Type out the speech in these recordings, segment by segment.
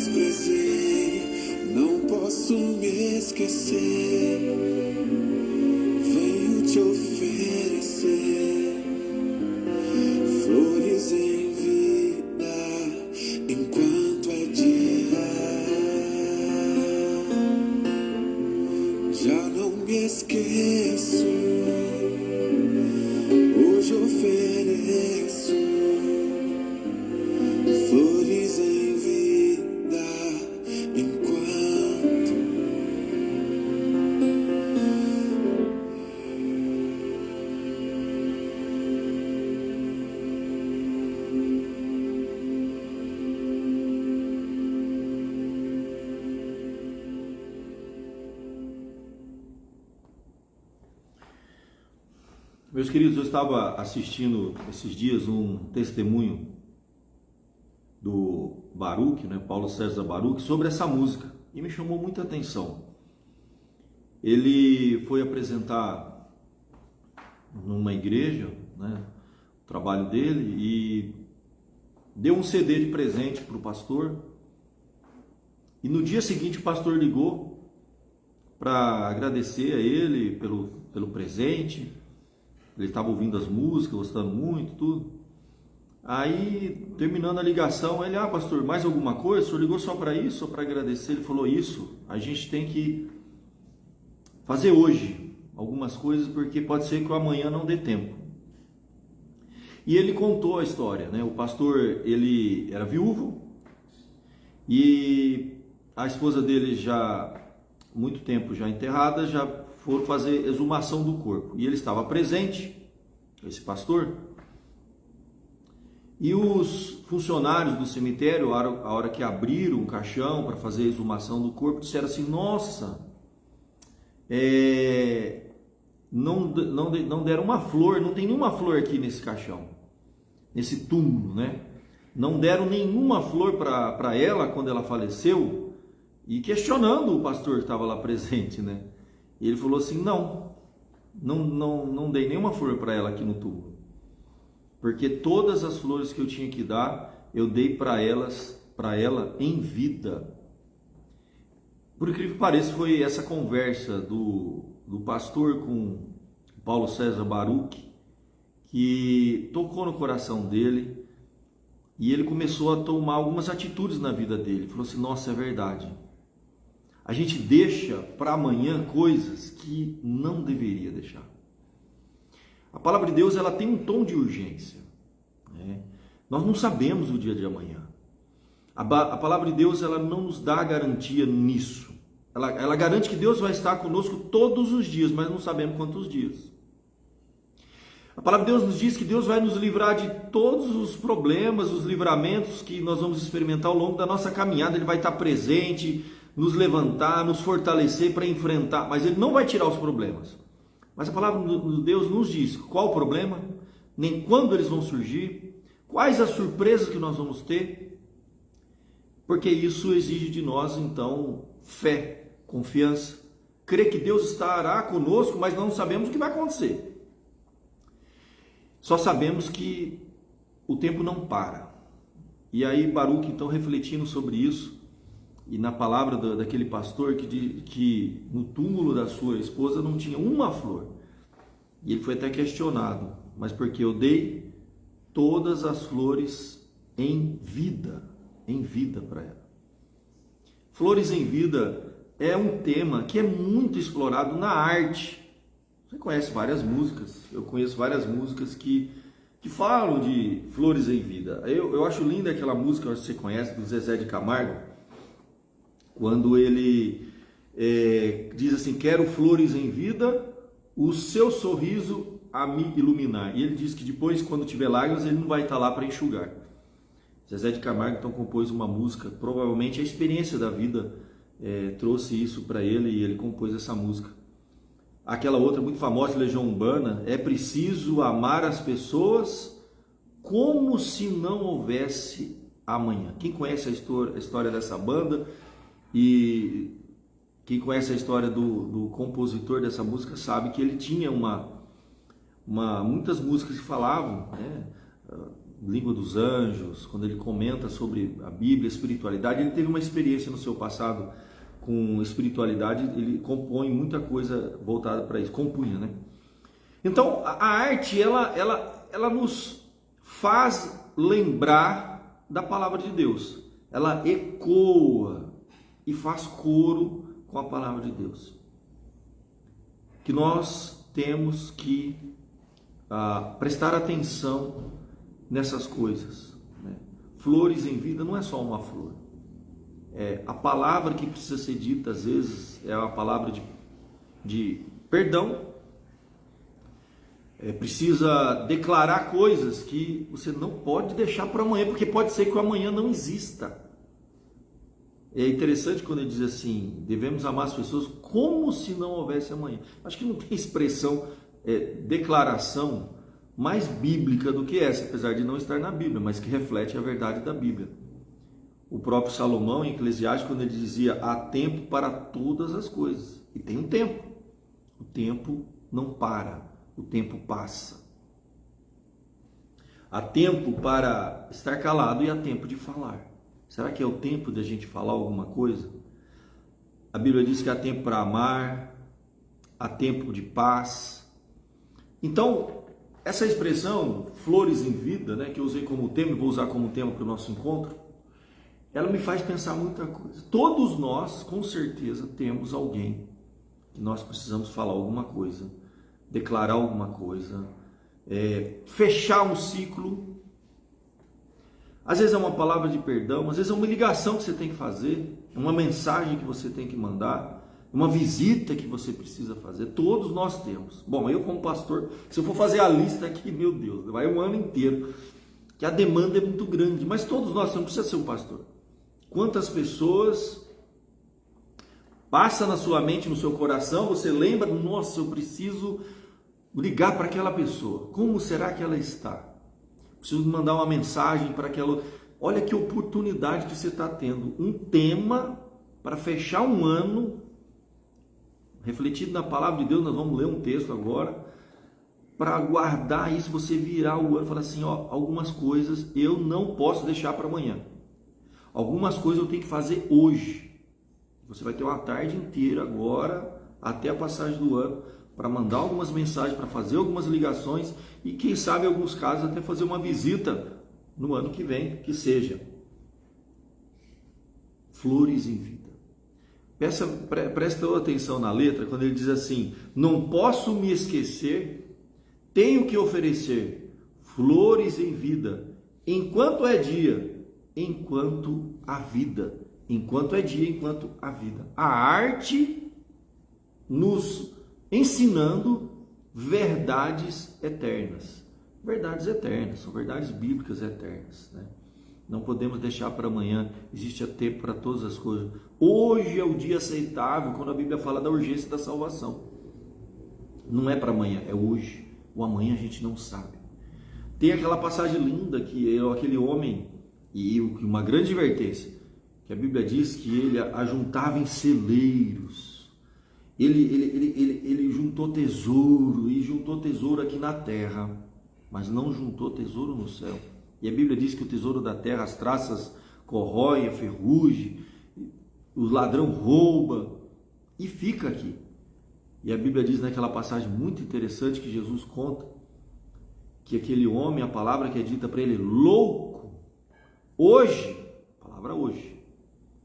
desprezei, não posso me esquecer. Venho te oferecer flores em vida, enquanto é dia. Já não me esqueço, hoje ofereço flores em vida, enquanto Meus queridos, eu estava assistindo esses dias um testemunho do Baruch, Paulo César Baruch, sobre essa música e me chamou muita atenção. Ele foi apresentar numa igreja, o trabalho dele, e deu um CD de presente para o pastor. E no dia seguinte o pastor ligou para agradecer a ele pelo presente. Ele estava ouvindo as músicas, gostando muito, tudo. Aí, terminando a ligação, ele, pastor, mais alguma coisa? O senhor ligou só para isso, só para agradecer? Ele falou, isso, a gente tem que fazer hoje algumas coisas, porque pode ser que o amanhã não dê tempo. E ele contou a história, O pastor, ele era viúvo, e a esposa dele já, muito tempo já enterrada, já foram fazer exumação do corpo. E ele estava presente, esse pastor, e os funcionários do cemitério, a hora que abriram o caixão para fazer a exumação do corpo, disseram assim, nossa, não deram uma flor, não tem nenhuma flor aqui nesse caixão, nesse túmulo, Não deram nenhuma flor para ela quando ela faleceu, e questionando o pastor que estava lá presente, E ele falou assim, não dei nenhuma flor para ela aqui no túmulo, porque todas as flores que eu tinha que dar, eu dei para ela em vida. Por incrível que pareça, foi essa conversa do pastor com Paulo César Baruch que tocou no coração dele, e ele começou a tomar algumas atitudes na vida dele. Ele falou assim, nossa, é verdade. A gente deixa para amanhã coisas que não deveria deixar. A palavra de Deus, ela tem um tom de urgência. Nós não sabemos o dia de amanhã. A palavra de Deus, ela não nos dá garantia nisso. Ela garante que Deus vai estar conosco todos os dias, mas não sabemos quantos dias. A palavra de Deus nos diz que Deus vai nos livrar de todos os problemas, os livramentos que nós vamos experimentar ao longo da nossa caminhada. Ele vai estar presente, nos levantar, nos fortalecer para enfrentar, mas Ele não vai tirar os problemas. Mas a palavra de Deus nos diz qual o problema, nem quando eles vão surgir, quais as surpresas que nós vamos ter, porque isso exige de nós, então, fé, confiança, crer que Deus estará conosco, mas não sabemos o que vai acontecer. Só sabemos que o tempo não para. E aí Baruch, então, refletindo sobre isso, e na palavra daquele pastor que no túmulo da sua esposa não tinha uma flor. E ele foi até questionado, mas porque eu dei todas as flores em vida para ela. Flores em vida é um tema que é muito explorado na arte. Você conhece várias músicas, eu conheço várias músicas que falam de flores em vida. Eu acho linda aquela música, que você conhece, do Zezé de Camargo, quando ele diz assim, quero flores em vida, o seu sorriso a me iluminar. E ele diz que depois, quando tiver lágrimas, ele não vai estar lá para enxugar. Zezé de Camargo então compôs uma música, provavelmente a experiência da vida trouxe isso para ele e ele compôs essa música. Aquela outra muito famosa de Legião Urbana, é preciso amar as pessoas como se não houvesse amanhã. Quem conhece a história dessa banda e quem conhece a história do compositor dessa música sabe que ele tinha muitas músicas que falavam, Língua dos Anjos, quando ele comenta sobre a Bíblia, a espiritualidade, ele teve uma experiência no seu passado com espiritualidade, ele compõe muita coisa voltada para isso, compunha, né? Então, a arte, ela nos faz lembrar da palavra de Deus. Ela ecoa e faz coro com a palavra de Deus. Que nós temos que prestar atenção nessas coisas, né? Flores em vida não é só uma flor. A palavra que precisa ser dita, às vezes, é a palavra de perdão. Precisa declarar coisas que você não pode deixar para amanhã, porque pode ser que o amanhã não exista. É interessante quando ele diz assim, devemos amar as pessoas como se não houvesse amanhã. Acho que não tem expressão, declaração mais bíblica do que essa, apesar de não estar na Bíblia, mas que reflete a verdade da Bíblia. O próprio Salomão, em Eclesiastes, quando ele dizia, há tempo para todas as coisas. E tem um tempo. O tempo não para, o tempo passa. Há tempo para estar calado e há tempo de falar. Será que é o tempo de a gente falar alguma coisa? A Bíblia diz que há tempo para amar, há tempo de paz. Então, essa expressão, flores em vida, né, que eu usei como tema e vou usar como tema para o nosso encontro, ela me faz pensar muita coisa. Todos nós, com certeza, temos alguém que nós precisamos falar alguma coisa, declarar alguma coisa, fechar um ciclo. Às vezes é uma palavra de perdão, às vezes é uma ligação que você tem que fazer, uma mensagem que você tem que mandar, uma visita que você precisa fazer. Todos nós temos. Bom, eu como pastor, se eu for fazer a lista aqui, meu Deus, vai um ano inteiro, que a demanda é muito grande, mas todos nós, você não precisa ser um pastor. Quantas pessoas passa na sua mente, no seu coração, você lembra, nossa, eu preciso ligar para aquela pessoa. Como será que ela está? Preciso mandar uma mensagem para aquela... Olha que oportunidade que você está tendo. Um tema para fechar um ano, refletido na palavra de Deus. Nós vamos ler um texto agora, para guardar isso, você virar o ano e falar assim, ó, algumas coisas eu não posso deixar para amanhã. Algumas coisas eu tenho que fazer hoje. Você vai ter uma tarde inteira agora, até a passagem do ano, para mandar algumas mensagens, para fazer algumas ligações e quem sabe em alguns casos até fazer uma visita no ano que vem, que seja. Flores em vida. Presta atenção na letra, quando ele diz assim, não posso me esquecer, tenho que oferecer flores em vida, enquanto é dia, enquanto há vida. Enquanto é dia, enquanto há vida. A arte nos ensinando verdades eternas. Verdades eternas, são verdades bíblicas eternas, né? Não podemos deixar para amanhã, existe tempo para todas as coisas. Hoje é o dia aceitável, quando a Bíblia fala da urgência da salvação. Não é para amanhã, é hoje. O amanhã a gente não sabe. Tem aquela passagem linda que aquele homem, e uma grande advertência, que a Bíblia diz que ele ajuntava em celeiros. Ele juntou tesouro, e juntou tesouro aqui na terra, mas não juntou tesouro no céu. E a Bíblia diz que o tesouro da terra, as traças corroem, a ferrugem, o ladrão rouba, e fica aqui. E a Bíblia diz naquela passagem muito interessante que Jesus conta, que aquele homem, a palavra que é dita para ele, louco, hoje, palavra hoje,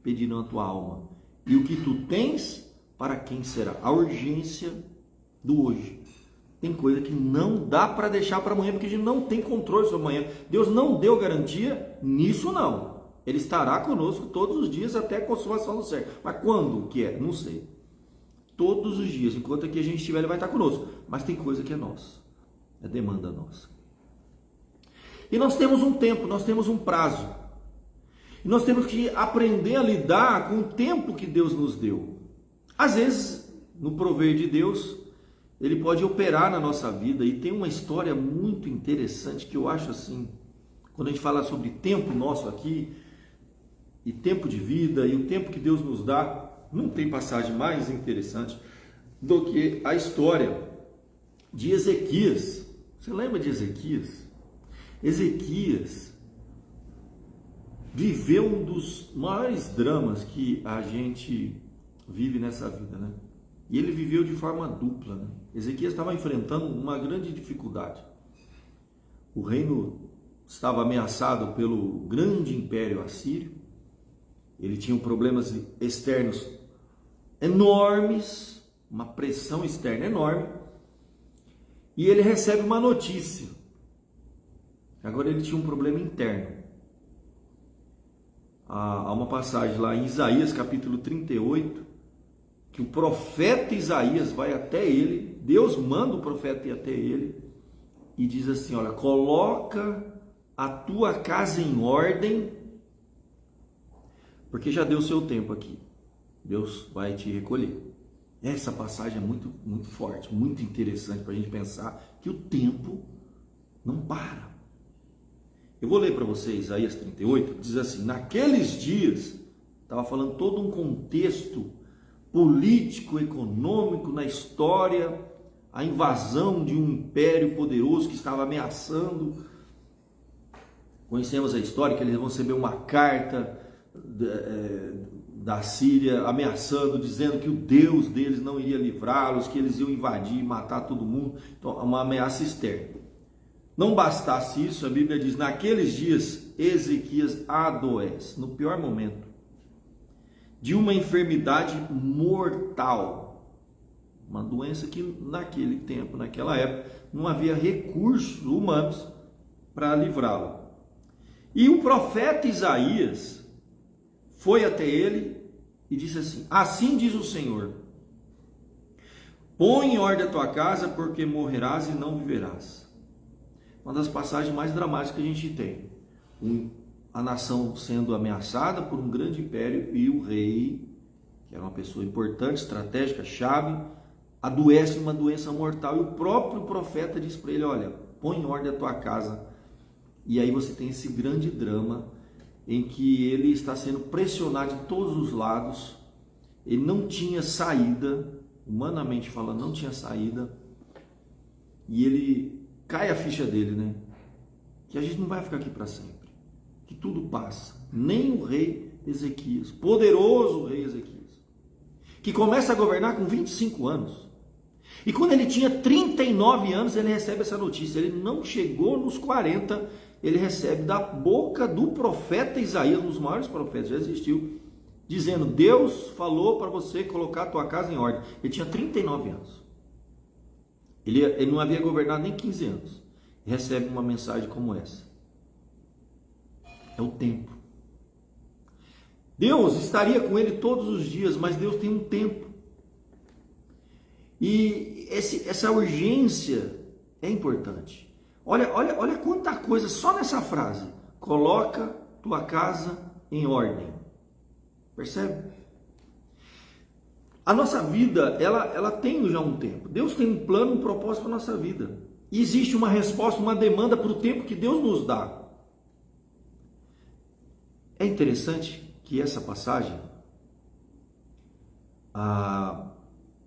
pedirão a tua alma, e o que tu tens, para quem será? A urgência do hoje. Tem coisa que não dá para deixar para amanhã, porque a gente não tem controle sobre amanhã. Deus não deu garantia nisso não. Ele estará conosco todos os dias até a consumação do século. Mas quando que é? Não sei. Todos os dias, enquanto aqui a gente estiver, ele vai estar conosco. Mas tem coisa que é nossa. É demanda nossa. E nós temos um tempo, nós temos um prazo. E nós temos que aprender a lidar com o tempo que Deus nos deu. Às vezes, no prover de Deus, Ele pode operar na nossa vida. E tem uma história muito interessante que eu acho assim, quando a gente fala sobre tempo nosso aqui, e tempo de vida, e o tempo que Deus nos dá, não tem passagem mais interessante do que a história de Ezequias. Você lembra de Ezequias? Ezequias viveu um dos maiores dramas que a gente vive nessa vida, né? E ele viveu de forma dupla, né? Ezequias estava enfrentando uma grande dificuldade. O reino estava ameaçado pelo grande império assírio. Ele tinha problemas externos enormes, uma pressão externa enorme. E ele recebe uma notícia. Agora ele tinha um problema interno. Há uma passagem lá em Isaías capítulo 38, que o profeta Isaías vai até ele, Deus manda o profeta ir até ele e diz assim: olha, coloca a tua casa em ordem, porque já deu seu tempo aqui, Deus vai te recolher. Essa passagem é muito, muito forte, muito interessante para a gente pensar que o tempo não para. Eu vou ler para vocês Isaías 38, diz assim: naqueles dias, estava falando todo um contexto político, econômico na história, a invasão de um império poderoso que estava ameaçando. Conhecemos a história que eles vão receber uma carta da Síria ameaçando, dizendo que o Deus deles não iria livrá-los, que eles iam invadir e matar todo mundo. Então, uma ameaça externa. Não bastasse isso, a Bíblia diz: naqueles dias Ezequias adoece, no pior momento, de uma enfermidade mortal, uma doença que naquele tempo, naquela época, não havia recursos humanos para livrá-lo. E o profeta Isaías foi até ele e disse assim: assim diz o Senhor, põe em ordem a tua casa, porque morrerás e não viverás. Uma das passagens mais dramáticas que a gente tem. A nação sendo ameaçada por um grande império e o rei, que era uma pessoa importante, estratégica, chave, adoece de uma doença mortal. E o próprio profeta diz para ele: olha, põe em ordem a tua casa. E aí você tem esse grande drama em que ele está sendo pressionado de todos os lados. Ele não tinha saída, humanamente falando, não tinha saída. E ele cai a ficha dele, né? Que a gente não vai ficar aqui para sempre, que tudo passa. Nem o rei Ezequias, poderoso rei Ezequias, que começa a governar com 25 anos. E quando ele tinha 39 anos, ele recebe essa notícia. Ele não chegou nos 40, ele recebe da boca do profeta Isaías, um dos maiores profetas que já existiu, dizendo: Deus falou para você colocar a tua casa em ordem. Ele tinha 39 anos. Ele não havia governado nem 15 anos. Recebe uma mensagem como essa. É o tempo. Deus estaria com ele todos os dias, mas Deus tem um tempo. E essa urgência é importante. Olha quanta coisa só nessa frase. Coloca tua casa em ordem. Percebe? A nossa vida, ela tem já um tempo. Deus tem um plano, um propósito para a nossa vida. E existe uma resposta, uma demanda para o tempo que Deus nos dá. É interessante que essa passagem,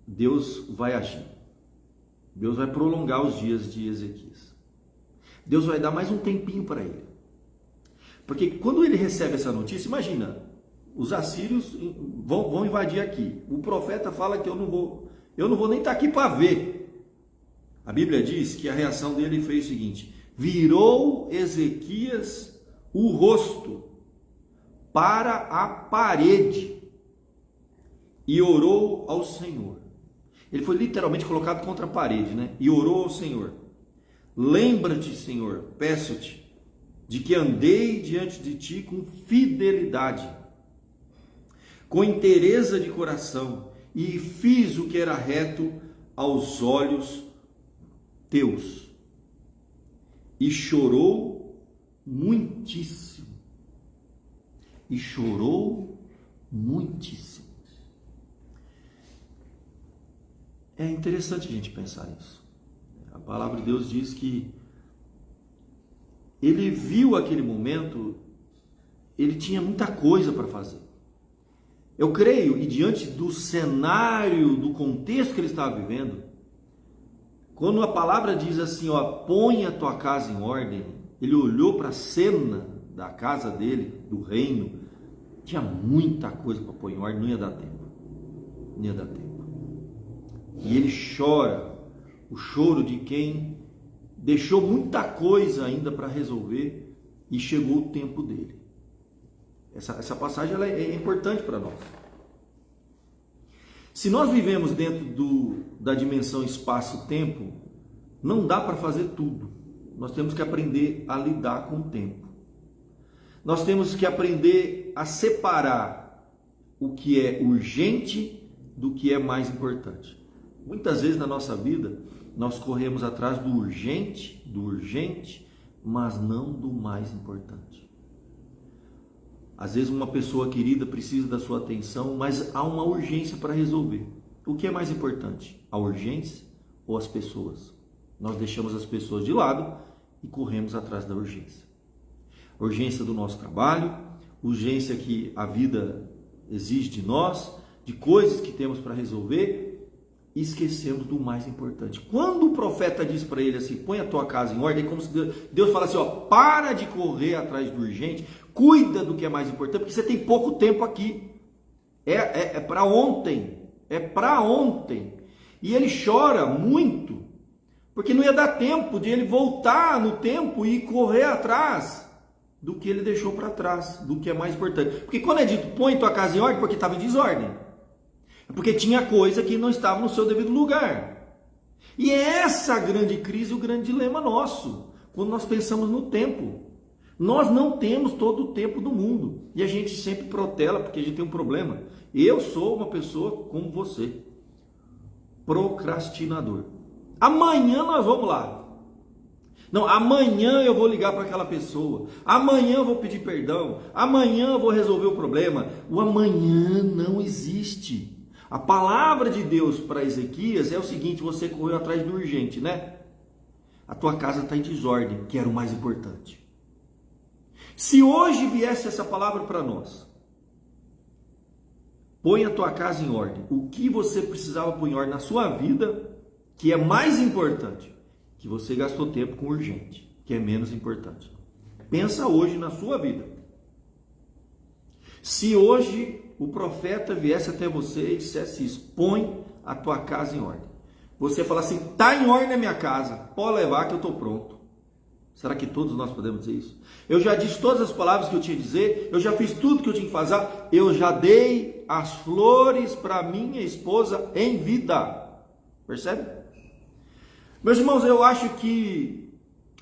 Deus vai agir. Deus vai prolongar os dias de Ezequias. Deus vai dar mais um tempinho para ele. Porque quando ele recebe essa notícia, imagina, os assírios vão invadir aqui. O profeta fala que eu não vou nem estar aqui para ver. A Bíblia diz que a reação dele foi o seguinte: virou Ezequias o rosto para a parede e orou ao Senhor. Ele foi literalmente colocado contra a parede, né? E orou ao Senhor: lembra-te, Senhor, peço-te, de que andei diante de ti com fidelidade, com inteireza de coração, e fiz o que era reto aos olhos teus. E chorou muitíssimo. E chorou muitíssimo. É interessante a gente pensar nisso. A palavra de Deus diz que ele viu aquele momento, ele tinha muita coisa para fazer. Eu creio, e diante do cenário, do contexto que ele estava vivendo, quando a palavra diz assim, ó, põe a tua casa em ordem, ele olhou para a cena da casa dele, do reino, tinha muita coisa para pôr em ordem, não ia dar tempo. Não ia dar tempo. E ele chora, o choro de quem deixou muita coisa ainda para resolver e chegou o tempo dele. Essa passagem ela é importante para nós. Se nós vivemos dentro da dimensão espaço-tempo, não dá para fazer tudo. Nós temos que aprender a lidar com o tempo. Nós temos que aprender a separar o que é urgente do que é mais importante. Muitas vezes na nossa vida, nós corremos atrás do urgente, mas não do mais importante. Às vezes uma pessoa querida precisa da sua atenção, mas há uma urgência para resolver. O que é mais importante? A urgência ou as pessoas? Nós deixamos as pessoas de lado e corremos atrás da urgência. A urgência do nosso trabalho, urgência que a vida exige de nós, de coisas que temos para resolver, e esquecemos do mais importante. Quando o profeta diz para ele assim, põe a tua casa em ordem, é como se Deus fala assim, ó, para de correr atrás do urgente, cuida do que é mais importante, porque você tem pouco tempo aqui. É para ontem. É para ontem. E ele chora muito, porque não ia dar tempo de ele voltar no tempo e correr atrás do que ele deixou para trás, do que é mais importante. Porque quando é dito, põe tua casa em ordem, porque estava em desordem. É porque tinha coisa que não estava no seu devido lugar. E é essa a grande crise, o grande dilema nosso, quando nós pensamos no tempo. Nós não temos todo o tempo do mundo. E a gente sempre protela, porque a gente tem um problema. Eu sou uma pessoa como você, procrastinador. Amanhã nós vamos lá. Não, amanhã eu vou ligar para aquela pessoa. Amanhã eu vou pedir perdão. Amanhã eu vou resolver o problema. O amanhã não existe. A palavra de Deus para Ezequias é o seguinte, você correu atrás do urgente, né? A tua casa está em desordem, que era o mais importante. Se hoje viesse essa palavra para nós, põe a tua casa em ordem. O que você precisava pôr em ordem na sua vida, que é mais importante, que você gastou tempo com urgente, que é menos importante. Pensa hoje na sua vida. Se hoje o profeta viesse até você e dissesse isso, põe a tua casa em ordem. Você fala assim, está em ordem a minha casa, pode levar que eu estou pronto. Será que todos nós podemos dizer isso? Eu já disse todas as palavras que eu tinha que dizer, eu já fiz tudo que eu tinha que fazer, eu já dei as flores para minha esposa em vida. Percebe? Meus irmãos, eu acho que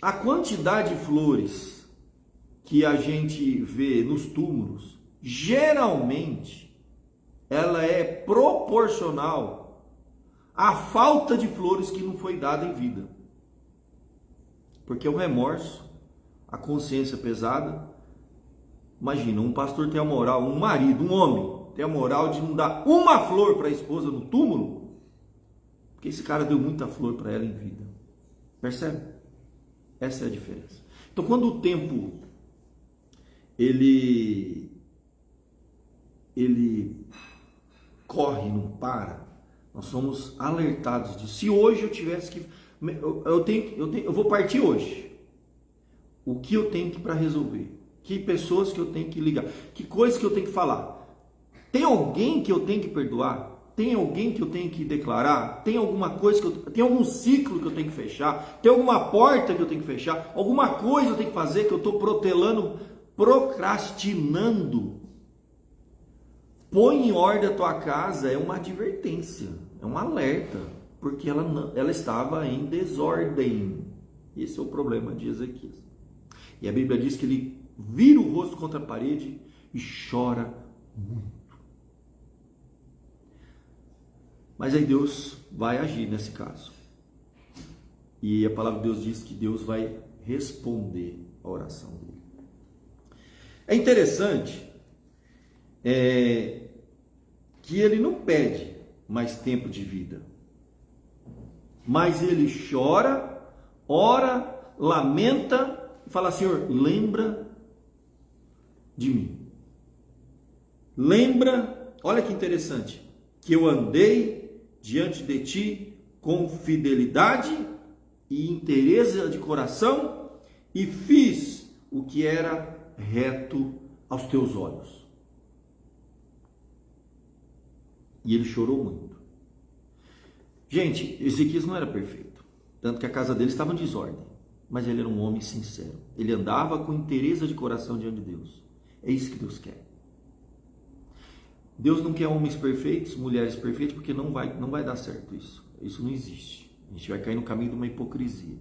a quantidade de flores que a gente vê nos túmulos, geralmente, ela é proporcional à falta de flores que não foi dada em vida. Porque o remorso, a consciência pesada, imagina, um pastor tem a moral, um marido, um homem, tem a moral de não dar uma flor para a esposa no túmulo, porque esse cara deu muita flor para ela em vida. Percebe? Essa é a diferença. Então, quando o tempo ele corre, não para, nós somos alertados de se hoje eu tivesse que eu vou partir hoje. O que eu tenho que para resolver? Que pessoas que eu tenho que ligar? Que coisas que eu tenho que falar? Tem alguém que eu tenho que perdoar? Tem alguém que eu tenho que declarar? Tem alguma coisa tem algum ciclo que eu tenho que fechar? Tem alguma porta que eu tenho que fechar? Alguma coisa eu tenho que fazer que eu estou protelando, procrastinando? Põe em ordem a tua casa é uma advertência, é um alerta, porque ela estava em desordem. Esse é o problema de Ezequias. E a Bíblia diz que ele vira o rosto contra a parede e chora muito. Mas aí Deus vai agir nesse caso. E a palavra de Deus diz que Deus vai responder a oração dele. É interessante que ele não pede mais tempo de vida, mas ele chora, ora, lamenta e fala: Senhor, lembra de mim. Lembra, olha que interessante, que eu andei diante de ti com fidelidade e inteireza de coração e fiz o que era reto aos teus olhos. E ele chorou muito. Gente, Ezequias não era perfeito, tanto que a casa dele estava em desordem, mas ele era um homem sincero. Ele andava com inteireza de coração diante de Deus. É isso que Deus quer. Deus não quer homens perfeitos, mulheres perfeitas, porque não vai dar certo isso. Isso não existe. A gente vai cair no caminho de uma hipocrisia.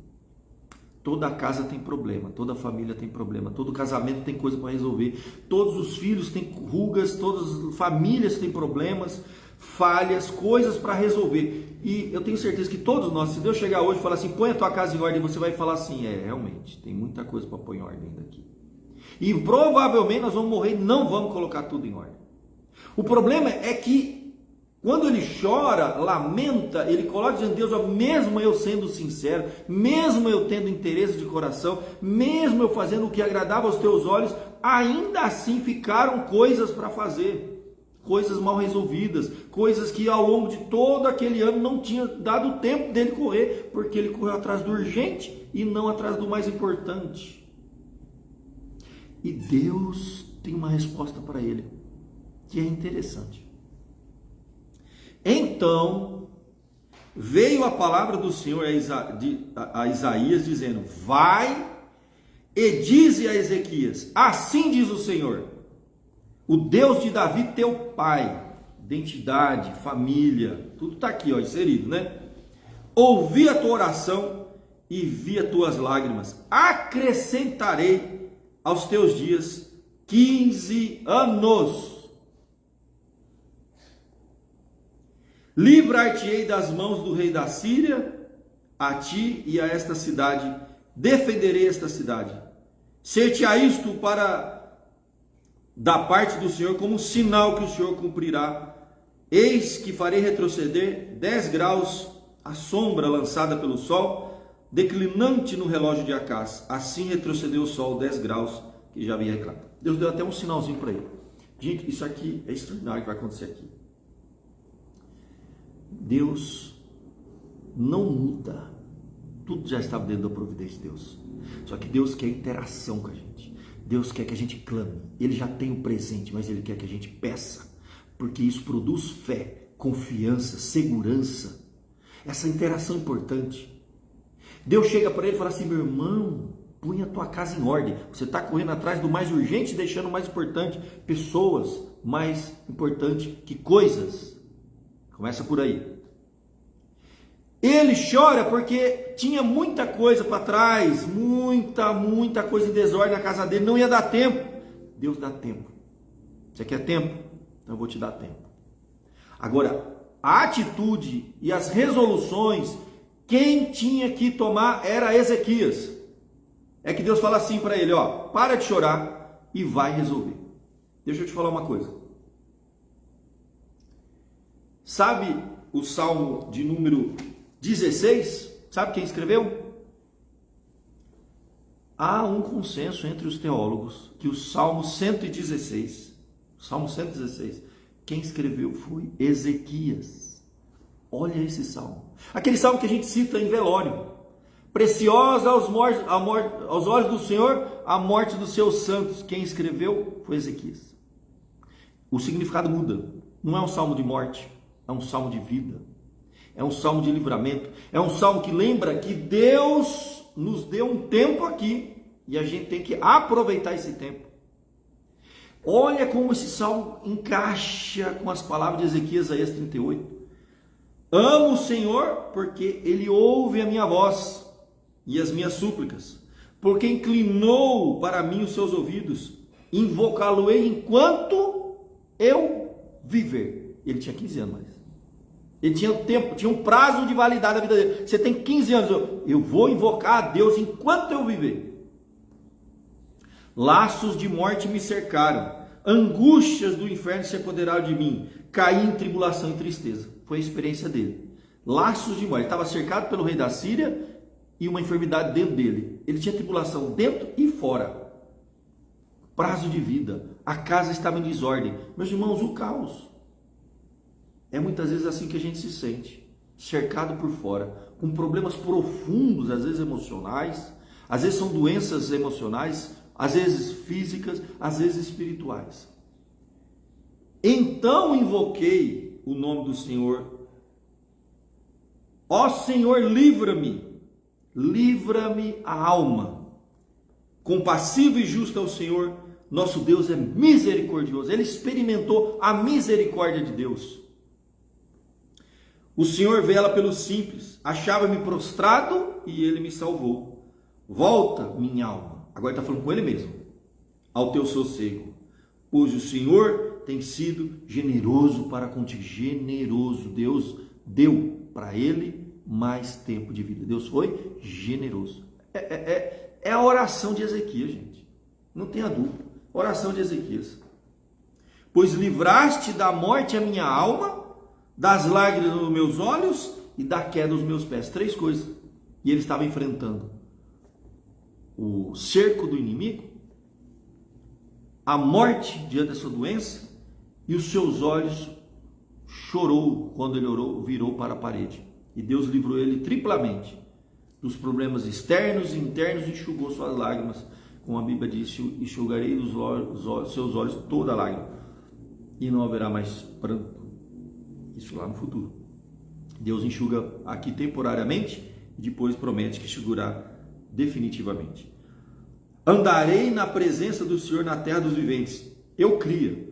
Toda casa tem problema, toda família tem problema, todo casamento tem coisa para resolver, todos os filhos têm rugas, todas as famílias têm problemas, falhas, coisas para resolver. E eu tenho certeza que todos nós, se Deus chegar hoje e falar assim, põe a tua casa em ordem, você vai falar assim, realmente, tem muita coisa para pôr em ordem daqui. E provavelmente nós vamos morrer e não vamos colocar tudo em ordem. O problema é que quando ele chora, lamenta, ele coloca diante de Deus, ó, mesmo eu sendo sincero, mesmo eu tendo interesse de coração, mesmo eu fazendo o que agradava aos teus olhos, ainda assim ficaram coisas para fazer, coisas mal resolvidas, coisas que ao longo de todo aquele ano não tinha dado tempo dele correr, porque ele correu atrás do urgente e não atrás do mais importante. E Deus tem uma resposta para ele, que é interessante. Então, veio a palavra do Senhor a Isaías dizendo, vai e dize a Ezequias, assim diz o Senhor, o Deus de Davi teu pai, identidade, família, tudo está aqui, ó, inserido, né? Ouvi a tua oração e vi as tuas lágrimas, acrescentarei aos teus dias 15 anos. Livrar-te-ei das mãos do rei da Síria, a ti e a esta cidade, defenderei esta cidade. Ser-te-á isto para da parte do Senhor como sinal que o Senhor cumprirá. Eis que farei retroceder 10 graus a sombra lançada pelo sol, declinante no relógio de Acás. Assim retrocedeu o sol 10 graus que já havia reclamado. Deus deu até um sinalzinho para ele. Gente, isso aqui é extraordinário que vai acontecer aqui. Deus não muda, tudo já estava dentro da providência de Deus, só que Deus quer interação com a gente, Deus quer que a gente clame, Ele já tem o presente, mas Ele quer que a gente peça, porque isso produz fé, confiança, segurança, essa interação importante. Deus chega para ele e fala assim, meu irmão, põe a tua casa em ordem, você está correndo atrás do mais urgente, deixando o mais importante, pessoas mais importantes que coisas. Começa por aí. Ele chora porque tinha muita coisa para trás, muita coisa em desordem na casa dele, não ia dar tempo. Deus dá tempo. Você quer tempo? Então eu vou te dar tempo. Agora, a atitude e as resoluções, quem tinha que tomar era Ezequias. É que Deus fala assim para ele, ó, para de chorar e vai resolver. Deixa eu te falar uma coisa. Sabe o Salmo de número 16? Sabe quem escreveu? Há um consenso entre os teólogos que o Salmo 116, quem escreveu foi Ezequias. Olha esse salmo. Aquele salmo que a gente cita em velório. Preciosa aos olhos do Senhor a morte dos seus santos. Quem escreveu foi Ezequias. O significado muda. Não é um salmo de morte. É um salmo de vida, é um salmo de livramento, é um salmo que lembra que Deus nos deu um tempo aqui e a gente tem que aproveitar esse tempo. Olha como esse salmo encaixa com as palavras de Ezequias, Isaías 38. Amo o Senhor porque Ele ouve a minha voz e as minhas súplicas, porque inclinou para mim os seus ouvidos, invocá-lo-ei enquanto eu viver. Ele tinha 15 anos mais. Ele tinha tempo, tinha um prazo de validade da vida dele. Você tem 15 anos, eu vou invocar a Deus enquanto eu viver. Laços de morte me cercaram, angústias do inferno se apoderaram de mim, caí em tribulação e tristeza. Foi a experiência dele. Laços de morte, ele estava cercado pelo rei da Síria e uma enfermidade dentro dele. Ele tinha tribulação dentro e fora. Prazo de vida, a casa estava em desordem. Meus irmãos, o caos. É muitas vezes assim que a gente se sente, cercado por fora, com problemas profundos, às vezes emocionais, Às vezes são doenças emocionais, às vezes físicas, às vezes espirituais. Então invoquei o nome do Senhor. Ó Senhor, livra-me, livra-me a alma. Compassivo e justo é o Senhor, nosso Deus é misericordioso. Ele experimentou a misericórdia de Deus. O Senhor vela pelos simples, achava-me prostrado e Ele me salvou. Volta, minha alma, agora está falando com Ele mesmo, ao teu sossego, pois o Senhor tem sido generoso para contigo. Generoso, Deus deu para ele mais tempo de vida. Deus foi generoso. É a oração de Ezequias, gente. Não tenha dúvida. Oração de Ezequias. Pois livraste da morte a minha alma, das lágrimas dos meus olhos e da queda dos meus pés. 3 coisas. E ele estava enfrentando o cerco do inimigo, a morte diante da sua doença, e os seus olhos chorou quando ele orou, virou para a parede. E Deus livrou ele triplamente dos problemas externos e internos e enxugou suas lágrimas. Como a Bíblia diz, enxugarei dos seus olhos toda lágrima, e não haverá mais pranto. Isso lá no futuro. Deus enxuga aqui temporariamente e depois promete que enxugará definitivamente. Andarei na presença do Senhor na terra dos viventes. Eu cria.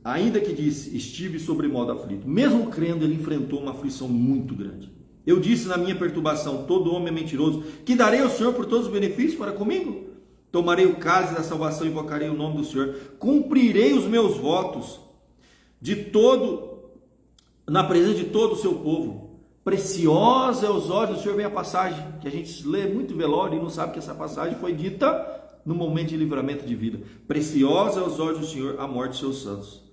Ainda que disse, estive sobremodo aflito. Mesmo crendo, ele enfrentou uma aflição muito grande. Eu disse na minha perturbação, todo homem é mentiroso. Que darei ao Senhor por todos os benefícios para comigo? Tomarei o cálice da salvação e invocarei o nome do Senhor. Cumprirei os meus votos na presença de todo o seu povo. Preciosa é aos olhos do Senhor. Vem a passagem que a gente lê muito velório e não sabe que essa passagem foi dita no momento de livramento de vida. Preciosa é aos olhos do Senhor a morte de seus santos.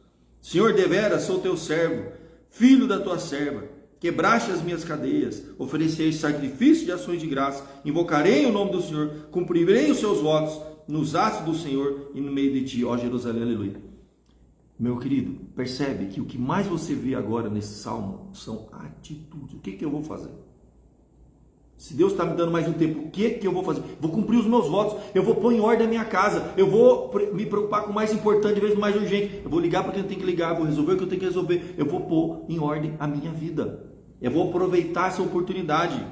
Senhor, deveras sou teu servo, filho da tua serva. Quebraste as minhas cadeias, oferecerei sacrifício de ações de graça, invocarei o nome do Senhor, cumprirei os seus votos nos atos do Senhor e no meio de ti, ó Jerusalém, aleluia. Meu querido, percebe que o que mais você vê agora nesse salmo são atitudes. O que eu vou fazer? Se Deus está me dando mais um tempo, o que eu vou fazer? Vou cumprir os meus votos, eu vou pôr em ordem a minha casa, eu vou me preocupar com o mais importante, em vez do mais urgente, eu vou ligar para quem eu tenho que ligar, eu vou resolver o que eu tenho que resolver, eu vou pôr em ordem a minha vida, eu vou aproveitar essa oportunidade,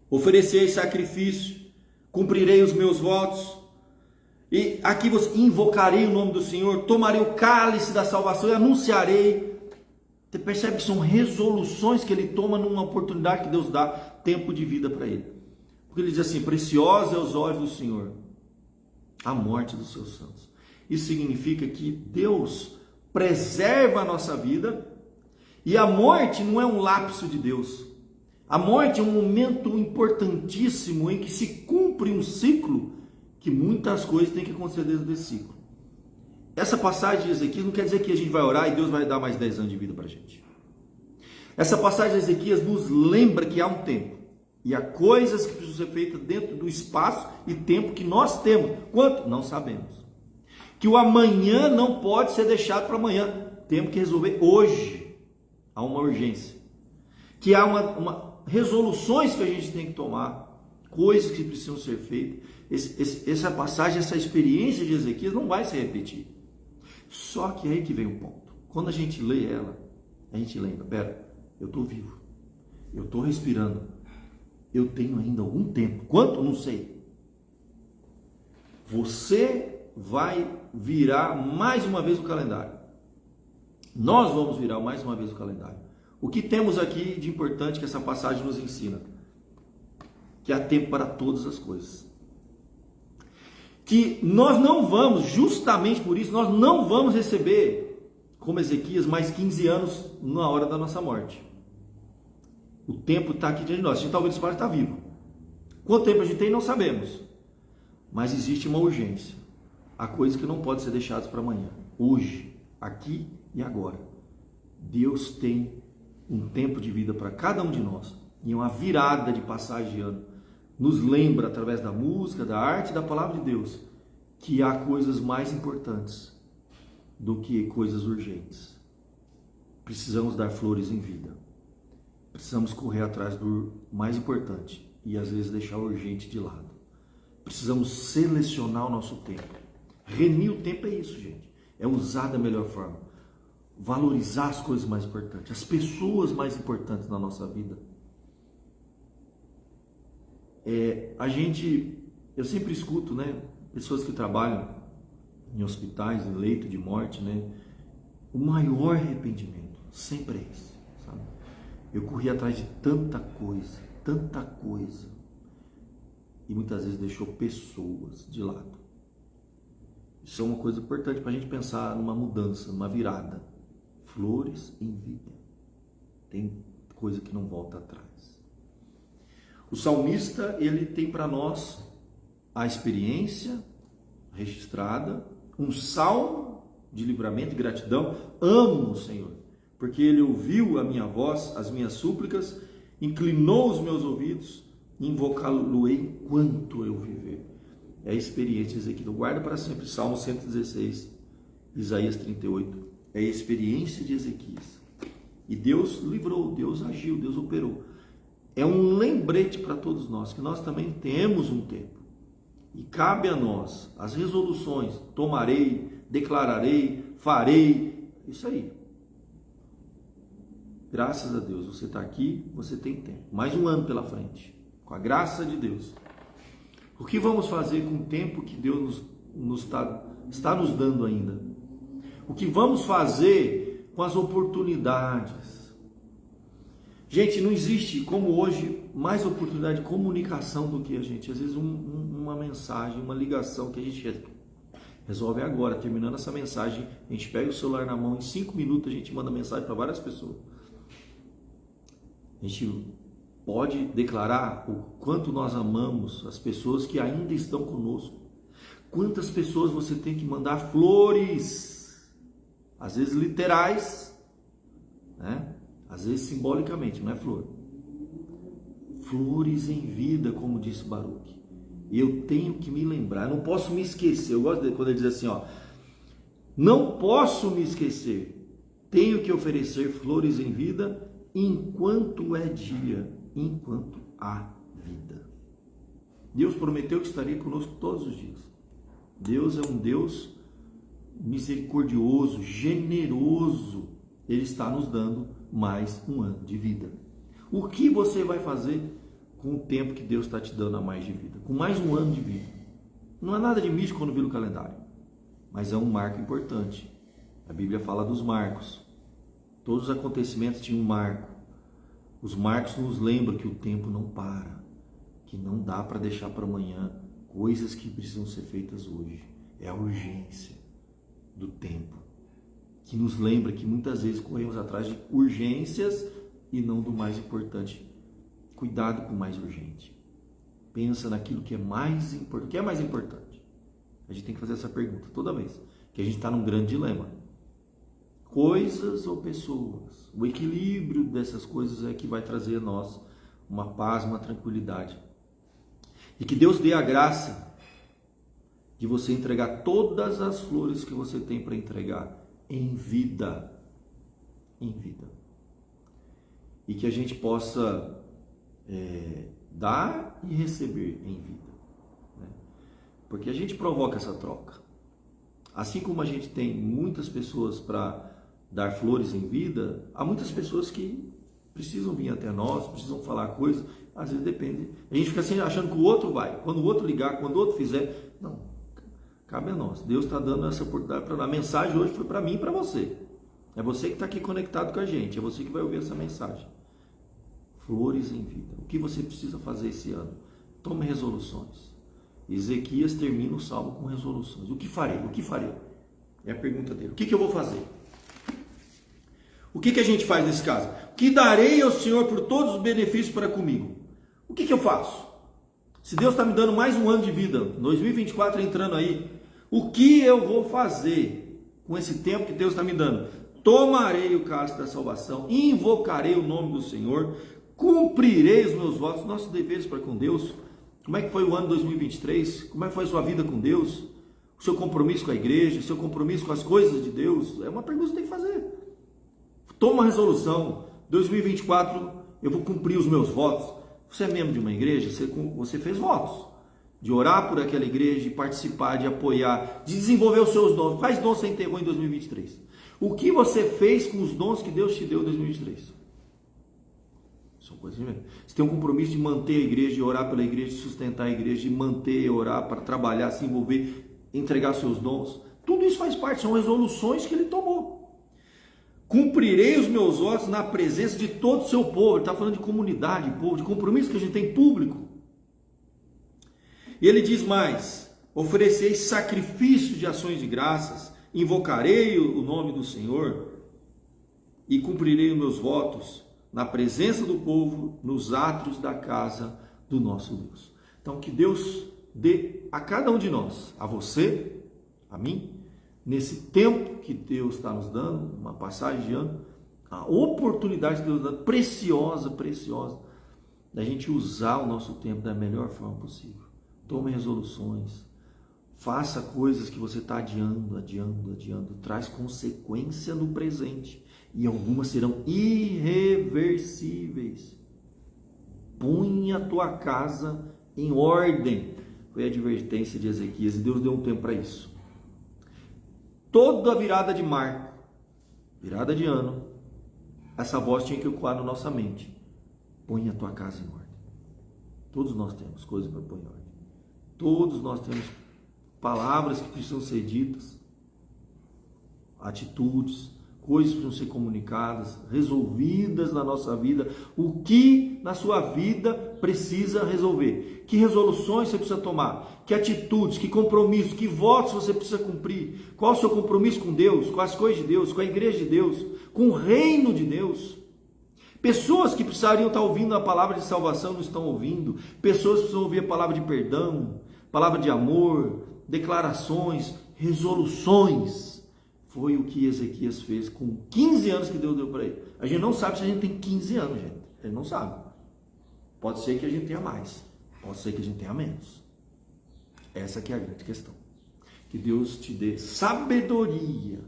oferecer sacrifício, cumprirei os meus votos, e aqui você invocarei o nome do Senhor, tomarei o cálice da salvação e anunciarei. Você percebe que são resoluções que ele toma numa oportunidade que Deus dá tempo de vida para ele. Porque ele diz assim, preciosa é aos olhos do Senhor a morte dos seus santos. Isso significa que Deus preserva a nossa vida e a morte não é um lapso de Deus. A morte é um momento importantíssimo em que se cumpre um ciclo que muitas coisas têm que acontecer dentro desse ciclo. Essa passagem de Ezequias não quer dizer que a gente vai orar e Deus vai dar mais 10 anos de vida para a gente. Essa passagem de Ezequias nos lembra que há um tempo. E há coisas que precisam ser feitas dentro do espaço e tempo que nós temos. Quanto? Não sabemos. Que o amanhã não pode ser deixado para amanhã. Temos que resolver hoje. Há uma urgência. Que há resoluções que a gente tem que tomar. Coisas que precisam ser feitas. Essa passagem, essa experiência de Ezequias não vai se repetir. Só que é aí que vem o ponto. Quando a gente lê ela, a gente lembra, pera, eu estou vivo, eu estou respirando, eu tenho ainda algum tempo. Quanto? Não sei. Você vai virar mais uma vez o calendário. Nós vamos virar mais uma vez o calendário. O que temos aqui de importante que essa passagem nos ensina? Que há tempo para todas as coisas. Que nós não vamos, justamente por isso, nós não vamos receber, como Ezequias, mais 15 anos na hora da nossa morte. O tempo está aqui diante de nós. A gente talvez pode estar vivo. Quanto tempo a gente tem, não sabemos. Mas existe uma urgência. Há coisas que não podem ser deixadas para amanhã. Hoje, aqui e agora. Deus tem um tempo de vida para cada um de nós. E uma virada de passagem de ano. Nos lembra, através da música, da arte e da palavra de Deus, que há coisas mais importantes do que coisas urgentes. Precisamos dar flores em vida. Precisamos correr atrás do mais importante, e às vezes deixar o urgente de lado. Precisamos selecionar o nosso tempo. Remir o tempo é isso, gente. É usar da melhor forma. Valorizar as coisas mais importantes, as pessoas mais importantes na nossa vida. Eu sempre escuto, né, pessoas que trabalham em hospitais, em leito de morte, né, o maior arrependimento sempre é esse, sabe? Eu corri atrás de tanta coisa, e muitas vezes deixou pessoas de lado. Isso é uma coisa importante para a gente pensar numa mudança, numa virada. Flores em vida. Tem coisa que não volta atrás. O salmista, ele tem para nós a experiência registrada, um salmo de livramento e gratidão. Amo o Senhor, porque Ele ouviu a minha voz, as minhas súplicas, inclinou os meus ouvidos, invocá-lo-ei enquanto eu viver. É a experiência de Ezequiel. Guarda para sempre Salmo 116, Isaías 38. É a experiência de Ezequias. E Deus livrou, Deus agiu, Deus operou. É um lembrete para todos nós, que nós também temos um tempo. E cabe a nós as resoluções. Tomarei, declararei, farei. Isso aí. Graças a Deus, você está aqui, você tem tempo. Mais um ano pela frente. Com a graça de Deus. O que vamos fazer com o tempo que Deus está nos dando ainda? O que vamos fazer com as oportunidades? Gente, não existe, como hoje, mais oportunidade de comunicação do que a gente. Às vezes uma mensagem, uma ligação que a gente resolve agora. Terminando essa mensagem, a gente pega o celular na mão, em 5 minutos a gente manda mensagem para várias pessoas. A gente pode declarar o quanto nós amamos as pessoas que ainda estão conosco. Quantas pessoas você tem que mandar flores, às vezes literais, né? Às vezes simbolicamente, não é flor. Flores em vida, como disse Baruch. E eu tenho que me lembrar, eu não posso me esquecer. Eu gosto quando ele diz assim, ó, não posso me esquecer. Tenho que oferecer flores em vida enquanto é dia, enquanto há vida. Deus prometeu que estaria conosco todos os dias. Deus é um Deus misericordioso, generoso. Ele está nos dando mais um ano de vida. O que você vai fazer com o tempo que Deus está te dando a mais de vida? Com mais um ano de vida. Não é nada de místico quando vira o calendário, mas é um marco importante. A Bíblia fala dos marcos. Todos os acontecimentos tinham um marco. Os marcos nos lembram que o tempo não para, que não dá para deixar para amanhã coisas que precisam ser feitas hoje. É a urgência do tempo, que nos lembra que muitas vezes corremos atrás de urgências e não do mais importante. Cuidado com o mais urgente. Pensa naquilo que é mais importante. O que é mais importante? A gente tem que fazer essa pergunta toda vez que a gente está num grande dilema. Coisas ou pessoas? O equilíbrio dessas coisas é que vai trazer a nós uma paz, uma tranquilidade. E que Deus dê a graça de você entregar todas as flores que você tem para entregar em vida. Em vida. E que a gente possa dar e receber em vida. Né? Porque a gente provoca essa troca. Assim como a gente tem muitas pessoas para dar flores em vida, há muitas pessoas que precisam vir até nós, precisam falar coisas, às vezes depende. A gente fica assim achando que o outro vai, quando o outro ligar, quando o outro fizer. Não, cabe a nós. Deus está dando essa oportunidade para nós. A mensagem hoje foi para mim e para você. É você que está aqui conectado com a gente, é você que vai ouvir essa mensagem. Flores em vida. O que você precisa fazer esse ano? Tome resoluções. Ezequias termina o salmo com resoluções. O que farei? O que farei? É a pergunta dele. O que eu vou fazer? O que a gente faz nesse caso? O que darei ao Senhor por todos os benefícios para comigo? O que eu faço? Se Deus está me dando mais um ano de vida, 2024 entrando aí, o que eu vou fazer com esse tempo que Deus está me dando? Tomarei o cálice da salvação, invocarei o nome do Senhor, cumprirei os meus votos, nossos deveres para com Deus. Como é que foi o ano 2023? Como é que foi a sua vida com Deus? O seu compromisso com a igreja? O seu compromisso com as coisas de Deus? É uma pergunta que você tem que fazer. Toma uma resolução. 2024 eu vou cumprir os meus votos. Você é membro de uma igreja, você fez votos de orar por aquela igreja, de participar, de apoiar, de desenvolver os seus dons. Quais dons você enterrou em 2023? O que você fez com os dons que Deus te deu em 2023? São coisas diferentes. Você tem um compromisso de manter a igreja, de orar pela igreja, de sustentar a igreja, de manter, orar para trabalhar, se envolver, entregar seus dons. Tudo isso faz parte, são resoluções que ele tomou. Cumprirei os meus votos na presença de todo o seu povo. Ele está falando de comunidade, povo, de compromisso que a gente tem público. E ele diz mais: ofereceis sacrifícios de ações de graças, invocarei o nome do Senhor e cumprirei os meus votos na presença do povo, nos átrios da casa do nosso Deus. Então, que Deus dê a cada um de nós, a você, a mim, nesse tempo que Deus está nos dando, uma passagem de ano, a oportunidade que Deus está dando, preciosa, da gente usar o nosso tempo da melhor forma possível. Tome resoluções, faça coisas que você está adiando, traz consequência no presente, e algumas serão irreversíveis. Põe a tua casa em ordem. Foi a advertência de Ezequias, e Deus deu um tempo para isso. Toda virada de marco, virada de ano, essa voz tinha que ecoar na nossa mente. Põe a tua casa em ordem. Todos nós temos coisas para pôr em ordem. Todos nós temos palavras que precisam ser ditas, atitudes, coisas que precisam ser comunicadas, resolvidas na nossa vida. O que na sua vida precisa resolver? Que resoluções você precisa tomar? Que atitudes, que compromissos, que votos você precisa cumprir? Qual é o seu compromisso com Deus, com as coisas de Deus, com a igreja de Deus, com o reino de Deus? Pessoas que precisariam estar ouvindo a palavra de salvação não estão ouvindo. Pessoas que precisam ouvir a palavra de perdão, palavra de amor, declarações, resoluções. Foi o que Ezequias fez com 15 anos que Deus deu para ele. A gente não sabe se a gente tem 15 anos, gente. A gente não sabe. Pode ser que a gente tenha mais. Pode ser que a gente tenha menos. Essa que é a grande questão. Que Deus te dê sabedoria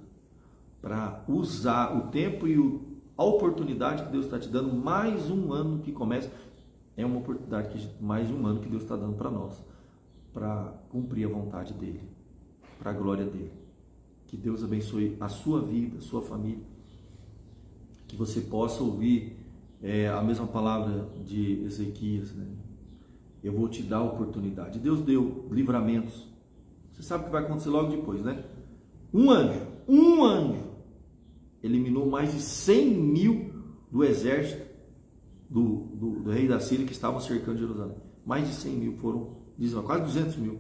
para usar o tempo e a oportunidade que Deus está te dando. Mais um ano que começa. É uma oportunidade, mais um ano que Deus está dando para nós. Para cumprir a vontade dEle. Para a glória dEle. Que Deus abençoe a sua vida, a sua família. Que você possa ouvir a mesma palavra de Ezequias, né? Eu vou te dar a oportunidade. Deus deu livramentos. Você sabe o que vai acontecer logo depois, né? Um anjo eliminou mais de 100 mil do exército do rei da Síria que estavam cercando Jerusalém. Mais de 100 mil foram dizimados, quase 200 mil.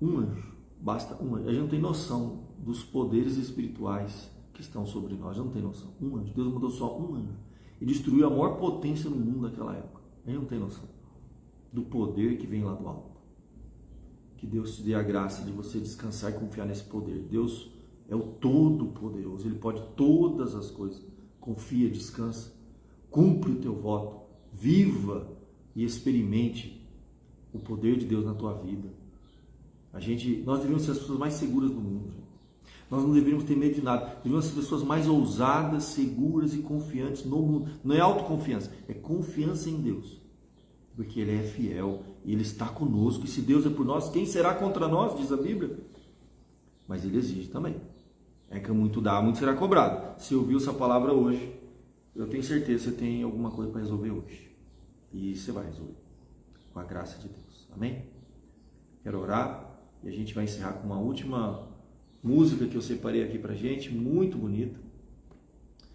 Um anjo. Basta um anjo. A gente não tem noção dos poderes espirituais que estão sobre nós. A gente não tem noção. Um anjo. Deus mandou só um anjo. E destruiu a maior potência no mundo naquela época. A gente não tem noção do poder que vem lá do alto. Que Deus te dê a graça de você descansar e confiar nesse poder. Deus é o Todo-Poderoso. Ele pode todas as coisas. Confia, descansa. Cumpre o teu voto. Viva e experimente o poder de Deus na tua vida. Nós deveríamos ser as pessoas mais seguras do mundo. Gente. Nós não deveríamos ter medo de nada. Deveríamos ser as pessoas mais ousadas, seguras e confiantes no mundo. Não é autoconfiança, é confiança em Deus. Porque Ele é fiel e Ele está conosco. E se Deus é por nós, quem será contra nós? Diz a Bíblia. Mas Ele exige também. É que muito dá, muito será cobrado. Se ouviu essa palavra hoje, eu tenho certeza que você tem alguma coisa para resolver hoje. E você vai resolver. Com a graça de Deus. Amém? Quero orar. E a gente vai encerrar com uma última música que eu separei aqui pra gente, muito bonita.